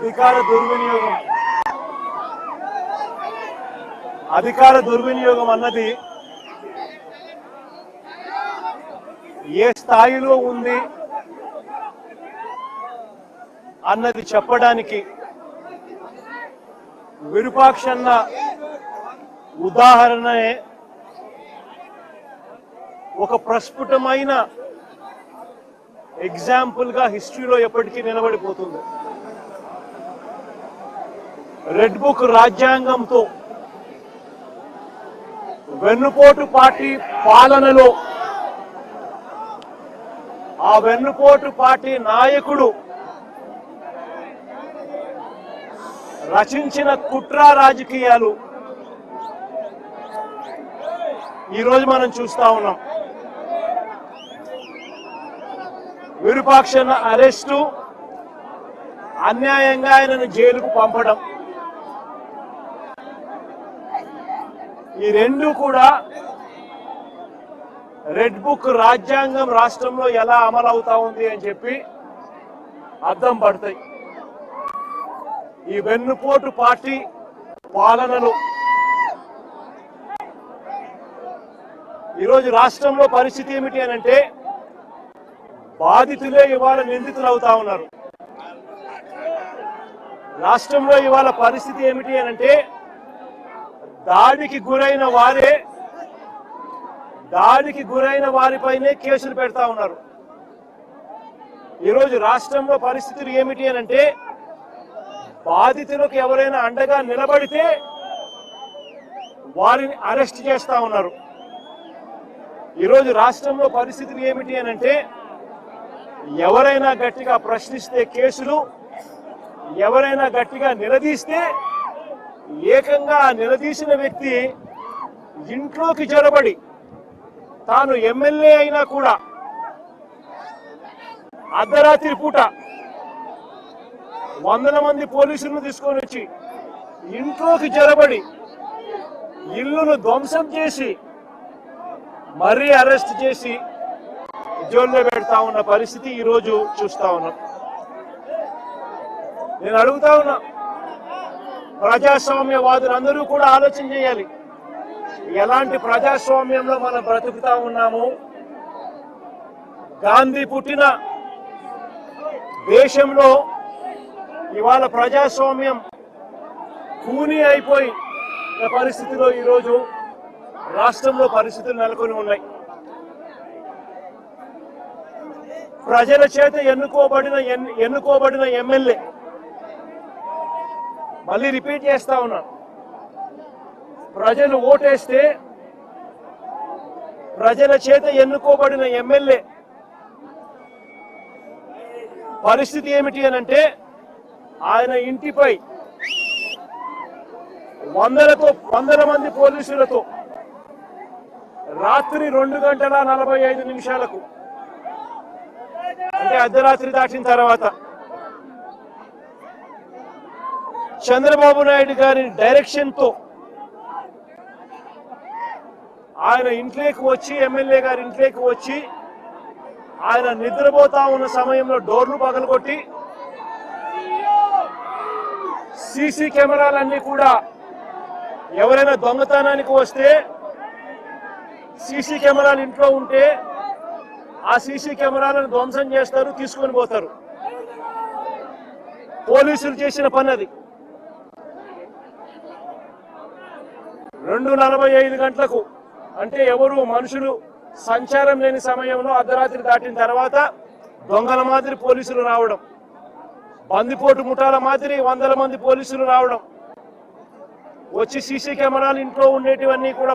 అధికార దుర్వినియోగం అన్నది ఏ స్థాయిలో ఉంది అన్నది చెప్పడానికి విరూపాక్షన్న ఉదాహరణే ఒక ప్రస్ఫుటమైన ఎగ్జాంపుల్ గా హిస్టరీలో ఎప్పటికీ నిలబడిపోతుంది. రెడ్ బుక్ రాజ్యాంగంతో వెన్నుపోటు పార్టీ పాలనలో ఆ వెన్నుపోటు పార్టీ నాయకుడు రచించిన కుట్ర రాజకీయాలు ఈరోజు మనం చూస్తా ఉన్నాం. విరూపాక్షన్న అరెస్టు, అన్యాయంగా ఆయనను జైలుకు పంపడం, ఈ రెండు కూడా రెడ్ బుక్ రాజ్యాంగం రాష్ట్రంలో ఎలా అమలవుతా ఉంది అని చెప్పి అర్థం పడతాయి. ఈ వెన్నుపోటు పార్టీ పాలనలో ఈరోజు రాష్ట్రంలో పరిస్థితి ఏమిటి అని అంటే బాధితులే ఇవాళ నిందితులు అవుతా ఉన్నారు. రాష్ట్రంలో ఇవాళ పరిస్థితి ఏమిటి అని అంటే దాడికి గురైన వారిపైనే కేసులు పెడతా ఉన్నారు. ఈరోజు రాష్ట్రంలో పరిస్థితులు ఏమిటి అని అంటే బాధితులకు ఎవరైనా అండగా నిలబడితే వారిని అరెస్ట్ చేస్తా ఉన్నారు. ఈరోజు రాష్ట్రంలో పరిస్థితులు ఏమిటి అని అంటే ఎవరైనా గట్టిగా ప్రశ్నిస్తే కేసులు, ఎవరైనా గట్టిగా నిలదీస్తే ఏకంగా నిలదీసిన వ్యక్తి ఇంట్లోకి జొరబడి తాను ఎమ్మెల్యే అయినా కూడా అర్ధరాత్రి పూట వందల మంది పోలీసులను తీసుకొని వచ్చి ఇంట్లోకి జొరబడి ఇల్లును ధ్వంసం చేసి మరీ అరెస్ట్ చేసి జైల్లో పెడతా ఉన్న పరిస్థితి ఈరోజు చూస్తా ఉన్నాం. నేను అడుగుతా ఉన్నా, ప్రజాస్వామ్యవాదులందరూ కూడా ఆలోచన చేయాలి. ఎలాంటి ప్రజాస్వామ్యంలో మనం బ్రతుకుతా ఉన్నాము? గాంధీ పుట్టిన దేశంలో ఇవాళ ప్రజాస్వామ్యం కూని అయిపోయి పరిస్థితిలో ఈరోజు రాష్ట్రంలో పరిస్థితులు నెలకొని ఉన్నాయి. ప్రజల చేత ఎన్నుకోబడిన ఎమ్మెల్యే, మళ్ళీ రిపీట్ చేస్తా ఉన్నా, ప్రజలు ఓటేస్తే ప్రజల చేత ఎన్నుకోబడిన ఎమ్మెల్యే పరిస్థితి ఏమిటి అని అంటే ఆయన ఇంటిపై వందల మంది పోలీసులతో రాత్రి 2:45 అంటే అర్ధరాత్రి దాటిన తర్వాత చంద్రబాబు నాయుడు గారి డైరెక్షన్ తో ఆయన ఇంట్లోకి వచ్చి, ఎమ్మెల్యే గారి ఇంట్లోకి వచ్చి ఆయన నిద్రపోతా ఉన్న సమయంలో డోర్లు పగలగొట్టి సీసీ కెమెరాలన్నీ కూడా ఎవరైనా దొంగతనానికి వస్తే సీసీ కెమెరాలు ఇంట్లో ఉంటే ఆ సీసీ కెమెరాలను ధ్వంసం చేస్తారు, తీసుకొని పోతారు. పోలీసులు చేసిన పని అది. 2:45 అంటే ఎవరు మనుషులు సంచారం లేని సమయంలో అర్ధరాత్రి దాటిన తర్వాత దొంగల మాదిరి పోలీసులు రావడం, బందిపోటు ముఠాల మాదిరి వందల మంది పోలీసులు రావడం, వచ్చి సీసీ కెమెరాలు ఇంట్లో ఉండేటివన్నీ కూడా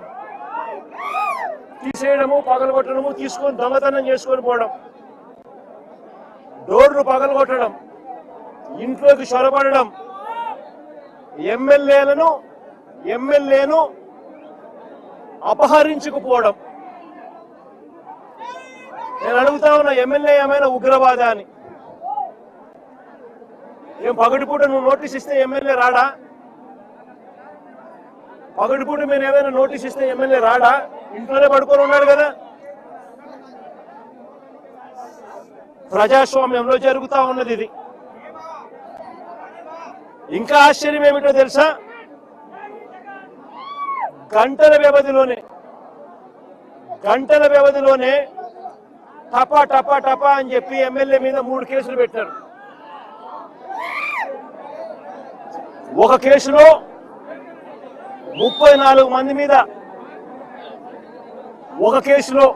తీసేయడము, పగలగొట్టడము, తీసుకొని దొంగతనం చేసుకొని పోవడం, డోర్లు పగలగొట్టడం, ఇంట్లోకి చొరబడడం, ఎమ్మెల్యేను అపహరించుకుపోవడం. నేను అడుగుతా ఉన్నా, ఎమ్మెల్యే ఏమైనా ఉగ్రవాదా అని? ఏం పగటిపూట నువ్వు నోటీస్ ఇస్తే ఎమ్మెల్యే రాడా? పగటిపూట మీరు ఏమైనా నోటీస్ ఇస్తే ఎమ్మెల్యే రాడా? ఇంట్లోనే పడుకొని ఉన్నాడు కదా. ప్రజాస్వామ్యంలో జరుగుతా ఉన్నది ఇది. ఇంకా ఆశ్చర్యం ఏమిటో తెలుసా, గంటల వ్యవధిలోనే టపా టపా టపా అని చెప్పి ఎమ్మెల్యే మీద 3 కేసులు పెట్టారు. ఒక కేసులో 34 మంది మీద, ఒక కేసులో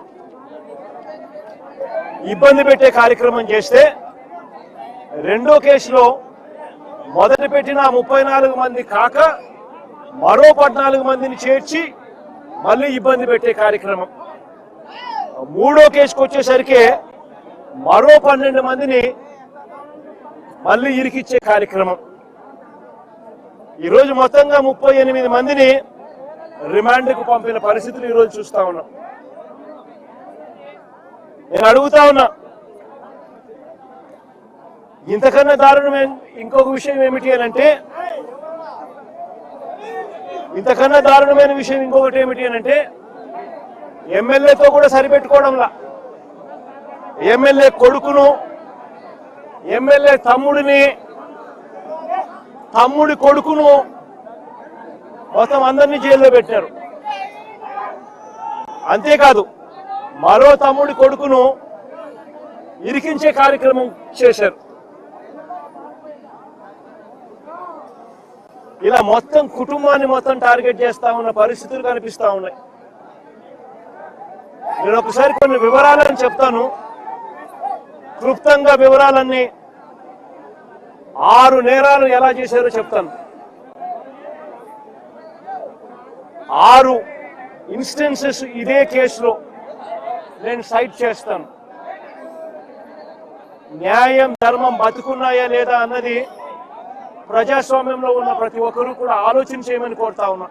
ఇబ్బంది పెట్టే కార్యక్రమం చేస్తే, రెండో కేసులో మొదట పెట్టిన 34 మంది కాక మరో 14 మందిని చేర్చి మళ్ళీ ఇబ్బంది పెట్టే కార్యక్రమం. మూడో కేసుకు వచ్చేసరికి మరో 12 మందిని మళ్ళీ ఇరికిచ్చే కార్యక్రమం. ఈరోజు మొత్తంగా 38 మందిని రిమాండ్కు పంపిన పరిస్థితులు ఈరోజు చూస్తా ఉన్నాం. నేను అడుగుతా ఉన్నా, ఇంతకన్నా దారుణమైన ఇంకొక విషయం ఏమిటి అని అంటే, ఇంతకన్నా దారుణమైన విషయం ఇంకొకటి ఏమిటి అని అంటే, ఎమ్మెల్యేతో కూడా సరిపెట్టుకోవడంలా ఎమ్మెల్యే కొడుకును, ఎమ్మెల్యే తమ్ముడి కొడుకును మొత్తం అందరినీ జైల్లో పెట్టారు. అంతేకాదు మరో తమ్ముడి కొడుకును ఇరికించే కార్యక్రమం చేశారు. ఇలా మొత్తం కుటుంబాన్ని మొత్తం టార్గెట్ చేస్తా ఉన్న పరిస్థితులు కనిపిస్తా ఉన్నాయి. నేను ఒకసారి కొన్ని వివరాలను చెప్తాను, క్లుప్తంగా వివరాలన్నీ. 6 నేరాలు ఎలా చేశారో చెప్తాను. 6 ఇన్స్టెన్సెస్ ఇదే కేసులో నేను సైట్ చేస్తాను. న్యాయం ధర్మం బతుకున్నాయా లేదా అన్నది ప్రజాస్వామ్యంలో ఉన్న ప్రతి ఒక్కరూ కూడా ఆలోచన చేయమని కోరుతా ఉన్నా.